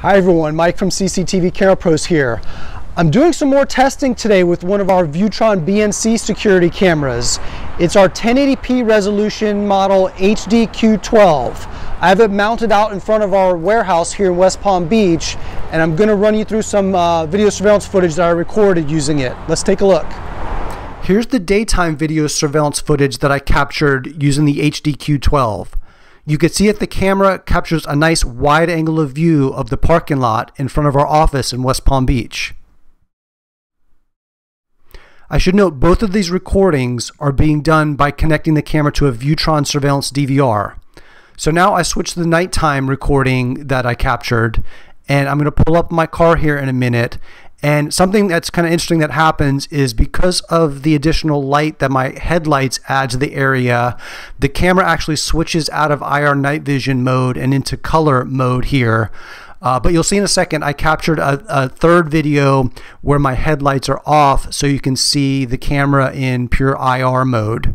Hi everyone, Mike from CCTV Camera Pros here. I'm doing some more testing today with one of our Viewtron BNC security cameras. It's our 1080p resolution model HD-Q12. I have it mounted out in front of our warehouse here in West Palm Beach, and I'm going to run you through some video surveillance footage that I recorded using it. Let's take a look. Here's the daytime video surveillance footage that I captured using the HD-Q12. You can see that the camera captures a nice wide angle of view of the parking lot in front of our office in West Palm Beach. I should note both of these recordings are being done by connecting the camera to a Viewtron surveillance DVR. So now I switch to the nighttime recording that I captured, and I'm going to pull up my car here in a minute. And something that's kind of interesting that happens is because of the additional light that my headlights add to the area, the camera actually switches out of IR night vision mode and into color mode here. But you'll see in a second, I captured a third video where my headlights are off, so you can see the camera in pure IR mode.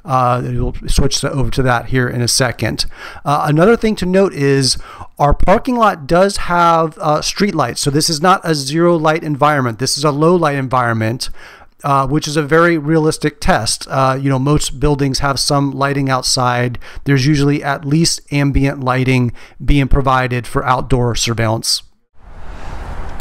We'll switch over to that here in a second. Another thing to note is our parking lot does have street lights, so this is not a zero light environment. This is a low light environment, which is a very realistic test. You know, most buildings have some lighting outside. There's usually at least ambient lighting being provided for outdoor surveillance.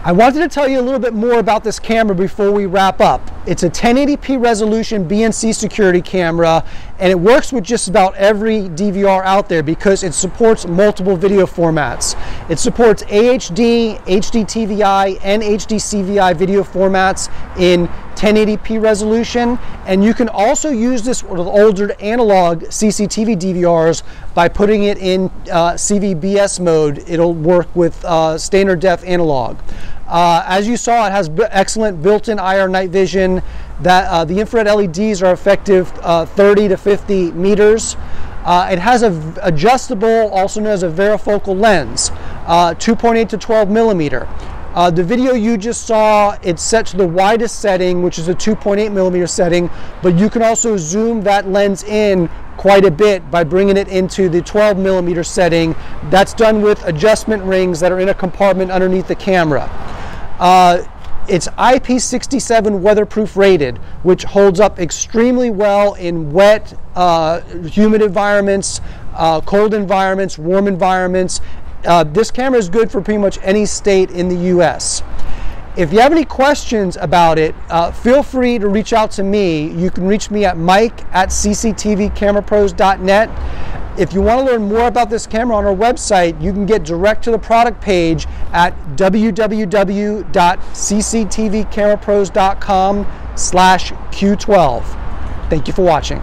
I wanted to tell you a little bit more about this camera before we wrap up. It's a 1080p resolution BNC security camera, and it works with just about every DVR out there because it supports multiple video formats. It supports AHD, HD-TVI, and HD-CVI video formats in 1080p resolution, and you can also use this with older analog CCTV DVRs by putting it in CVBS mode. It'll work with standard def analog. As you saw, it has excellent built-in IR night vision. That the infrared LEDs are effective 30 to 50 meters. It has an adjustable, also known as a Varifocal lens, 2.8 to 12 millimeter. The video you just saw, it's set to the widest setting, which is a 2.8 millimeter setting, but you can also zoom that lens in quite a bit by bringing it into the 12 millimeter setting. That's done with adjustment rings that are in a compartment underneath the camera. It's IP67 weatherproof rated, which holds up extremely well in wet, humid environments, cold environments, warm environments. This camera is good for pretty much any state in the US. If you have any questions about it, feel free to reach out to me. You can reach me at mike@cctvcamerapros.net. If you want to learn more about this camera on our website, you can get direct to the product page at www.cctvcamerapros.com/Q12. Thank you for watching.